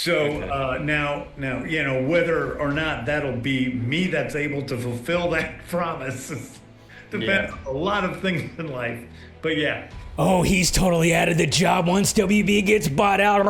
So Okay. now, whether or not that'll be me that's able to fulfill that promise depends Yeah. on a lot of things in life. But yeah, Oh, he's totally out of the job once WB gets bought out.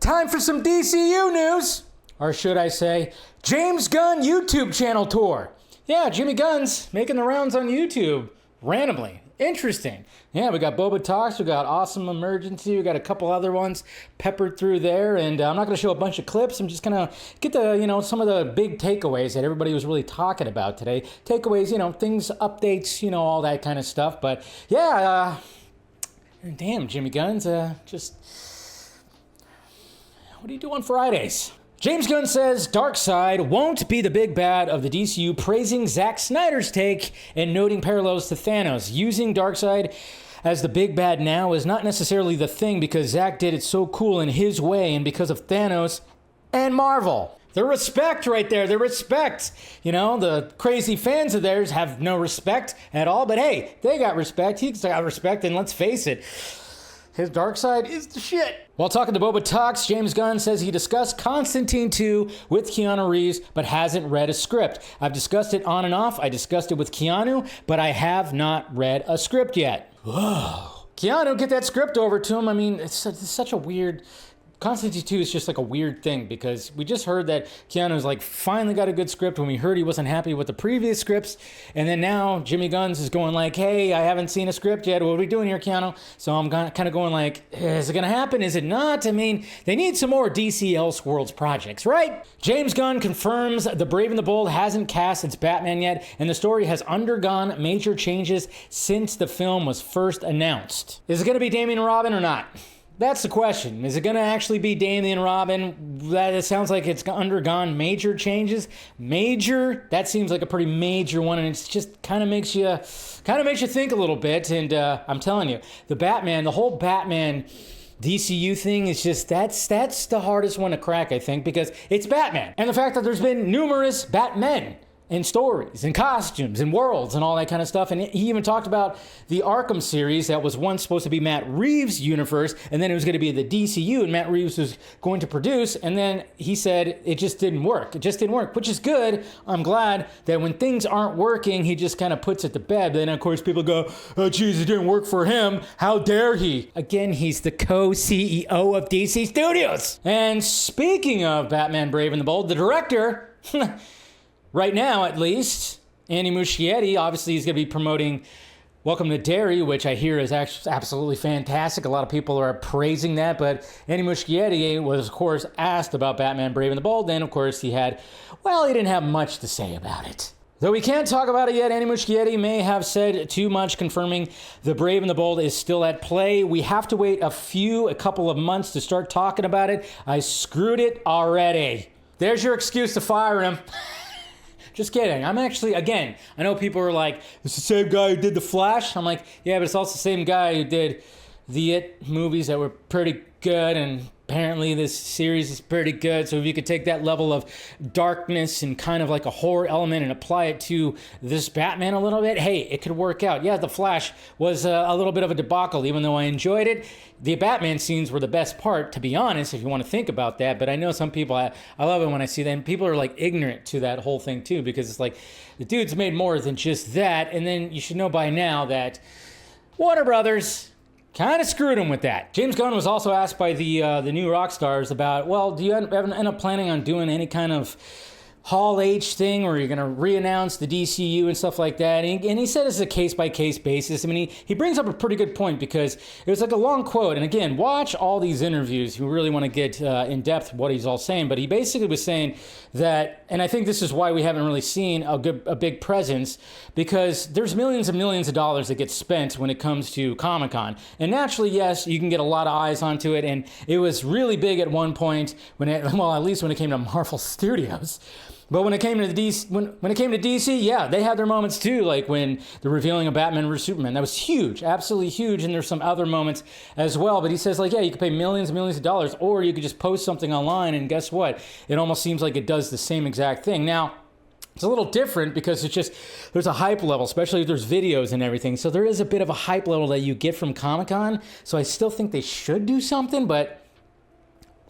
Time for some DCU news. Or should I say, James Gunn YouTube channel tour. Yeah, Jimmy Gunn's making the rounds on YouTube randomly. Interesting. Yeah, we got BobaTalks, we got Awesome Emergency, we got a couple other ones peppered through there, and I'm not going to show a bunch of clips. I'm just going to get the, some of the big takeaways that everybody was really talking about today. Takeaways, things, updates, all that kind of stuff. But yeah, damn, Jimmy Gunn's just... What do you do on Fridays? James Gunn says Darkseid won't be the big bad of the DCU, praising Zack Snyder's take and noting parallels to Thanos. Using Darkseid as the big bad now is not necessarily the thing because Zack did it so cool in his way and because of Thanos and Marvel. The respect right there, the respect. The crazy fans of theirs have no respect at all, but hey, they got respect. He's got respect, and let's face it, his Darkseid is the shit. While talking to BobaTalks, James Gunn says he discussed Constantine 2 with Keanu Reeves, but hasn't read a script. I've discussed it on and off. I discussed it with Keanu, but I have not read a script yet. Whoa. Keanu, get that script over to him. I mean, it's such a weird... Constantine 2 is just like a weird thing because we just heard that Keanu's finally got a good script when we heard he wasn't happy with the previous scripts. And then now Jimmy Gunn's is going hey, I haven't seen a script yet. What are we doing here, Keanu? So I'm kind of going is it going to happen? Is it not? I mean, they need some more DC Elseworlds projects, right? James Gunn confirms The Brave and the Bold hasn't cast its Batman yet, and the story has undergone major changes since the film was first announced. Is it going to be Damian Robin or not? That's the question. Is it going to actually be Damian Robin? It sounds like it's undergone major changes. Major? That seems like a pretty major one, and it just kind of makes you think a little bit. And I'm telling you, the whole Batman DCU thing is just that's the hardest one to crack, I think, because it's Batman, and the fact that there's been numerous Batmen and stories and costumes and worlds and all that kind of stuff. And he even talked about the Arkham series that was once supposed to be Matt Reeves' universe, and then it was going to be the DCU, and Matt Reeves was going to produce, and then he said it just didn't work. It just didn't work, which is good. I'm glad that when things aren't working, he just kind of puts it to bed. Then, of course, people go, oh, geez, it didn't work for him. How dare he? Again, he's the co-CEO of DC Studios. And speaking of Batman Brave and the Bold, the director... Right now, at least, Andy Muschietti obviously is going to be promoting Welcome to Derry, which I hear is actually absolutely fantastic. A lot of people are praising that, but Andy Muschietti was, of course, asked about Batman Brave and the Bold, and, of course, he didn't have much to say about it. Though we can't talk about it yet, Andy Muschietti may have said too much, confirming The Brave and the Bold is still at play. We have to wait a couple of months to start talking about it. I screwed it already. There's your excuse to fire him. Just kidding. I'm actually, again, I know people are like, it's the same guy who did The Flash. I'm like, yeah, but it's also the same guy who did the It movies that were pretty good, and apparently this series is pretty good. So if you could take that level of darkness and kind of like a horror element and apply it to this Batman a little bit, hey, it could work out. Yeah, The Flash was a little bit of a debacle, even though I enjoyed it. The Batman scenes were the best part, to be honest, if you want to think about that. But I know some people, I love it when I see that. And people are ignorant to that whole thing too, because it's the dude's made more than just that. And then you should know by now that Warner Brothers kind of screwed him with that. James Gunn was also asked by the new rock stars about, well, do you end up planning on doing any kind of Hall H thing where you're going to re-announce the DCU and stuff like that? And he said it's a case-by-case basis. I mean, he brings up a pretty good point because it was a long quote. And again, watch all these interviews. You really want to get in depth what he's all saying. But he basically was saying that, and I think this is why we haven't really seen a big presence, because there's millions and millions of dollars that get spent when it comes to Comic-Con. And naturally, yes, you can get a lot of eyes onto it. And it was really big at one point at least when it came to Marvel Studios. But when it came to DC, yeah, they had their moments too, like when the revealing of Batman vs Superman. That was huge, absolutely huge, and there's some other moments as well. But he says, yeah, you could pay millions and millions of dollars, or you could just post something online, and guess what? It almost seems like it does the same exact thing. Now, It's a little different because it's just, there's a hype level, especially if there's videos and everything. So there is a bit of a hype level that you get from Comic-Con. So I still think they should do something, but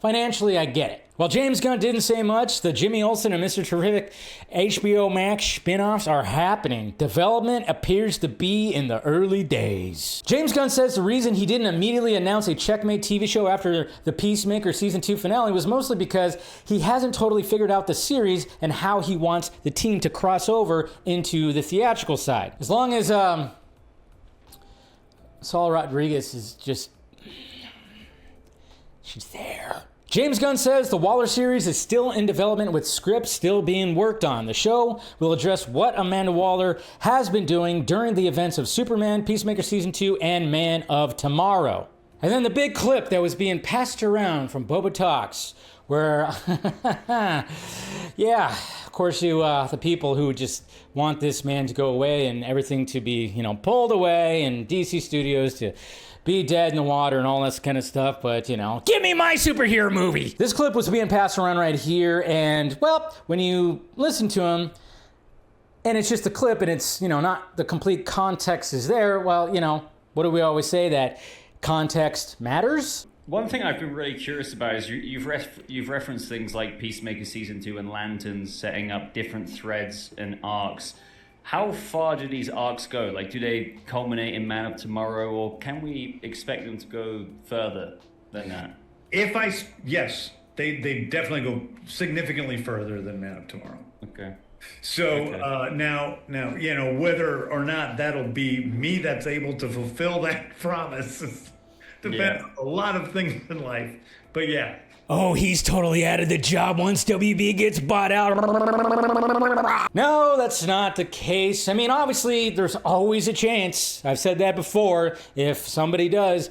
financially, I get it. While James Gunn didn't say much, the Jimmy Olsen and Mr. Terrific HBO Max spin-offs are happening. Development appears to be in the early days. James Gunn says the reason he didn't immediately announce a Checkmate TV show after the Peacemaker Season 2 finale was mostly because he hasn't totally figured out the series and how he wants the team to cross over into the theatrical side. As long as Saul Rodriguez is just... she's there. James Gunn says the Waller series is still in development with scripts still being worked on. The show will address what Amanda Waller has been doing during the events of Superman, Peacemaker Season 2, and Man of Tomorrow. And then the big clip that was being passed around from BobaTalks, where, yeah, of course the people who just want this man to go away and everything to be, pulled away, and DC Studios to be dead in the water and all that kind of stuff, but, give me my superhero movie. This clip was being passed around right here, and, well, when you listen to him, and it's just a clip, and it's, not the complete context is there, well, what do we always say, that context matters? One thing I've been really curious about is you've referenced things like Peacemaker Season 2 and Lanterns setting up different threads and arcs. How far do these arcs go? Like, do they culminate in Man of Tomorrow, or can we expect them to go further than that? Yes, they definitely go significantly further than Man of Tomorrow. Okay. So now, whether or not that'll be me that's able to fulfill that promise depends on a lot of things in life. But yeah. Oh, he's totally out of the job once WB gets bought out. No, that's not the case. I mean, obviously, there's always a chance. I've said that before. If somebody does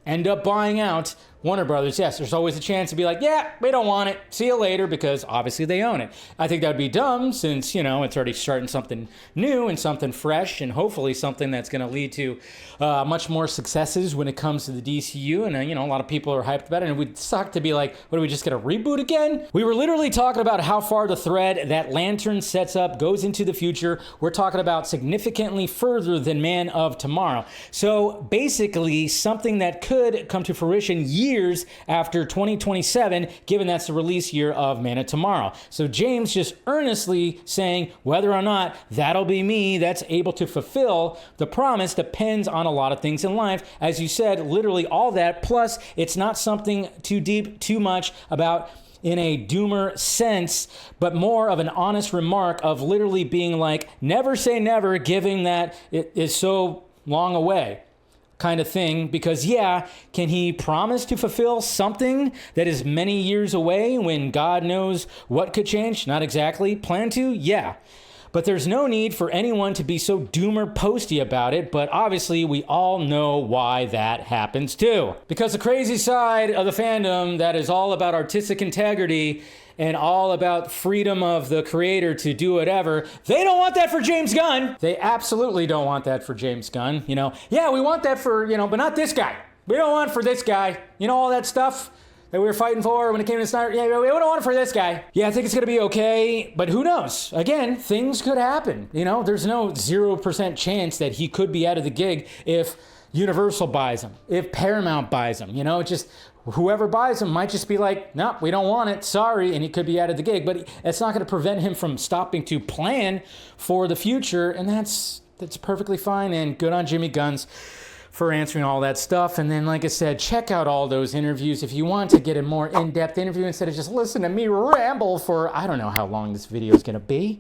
end up buying out Warner Brothers, yes, there's always a chance to be like, yeah, we don't want it. See you later, because obviously they own it. I think that would be dumb since, it's already starting something new and something fresh, and hopefully something that's going to lead to much more successes when it comes to the DCU. And, a lot of people are hyped about it. And it would suck to be like, what, do we just get a reboot again? We were literally talking about how far the thread that Lantern sets up goes into the future. We're talking about significantly further than Man of Tomorrow. So basically something that could come to fruition years after 2027, given that's the release year of Man of Tomorrow. So James just earnestly saying whether or not that'll be me that's able to fulfill the promise depends on a lot of things in life. As you said, literally all that, plus it's not something too deep, too much about in a doomer sense, but more of an honest remark of literally being like, never say never, given that it is so long away, kind of thing. Because can he promise to fulfill something that is many years away when God knows what could change? Not exactly. Plan to? Yeah. But there's no need for anyone to be so doomer posty about it, but obviously we all know why that happens too. Because the crazy side of the fandom that is all about artistic integrity and all about freedom of the creator to do whatever, they don't want that for James Gunn. They absolutely don't want that for James Gunn. We want that for, but not this guy. We don't want it for this guy. All that stuff that we were fighting for when it came to Snyder. Yeah, we don't want it for this guy. Yeah, I think it's going to be okay, but who knows? Again, things could happen. There's no 0% chance that he could be out of the gig if Universal buys him, if Paramount buys him. Just whoever buys him might just be like, no, we don't want it, sorry, and he could be out of the gig. But it's not going to prevent him from stopping to plan for the future, and that's perfectly fine, and good on Jimmy Guns for answering all that stuff. And then, like I said, check out all those interviews if you want to get a more in-depth interview instead of just listen to me ramble for, I don't know how long this video is going to be.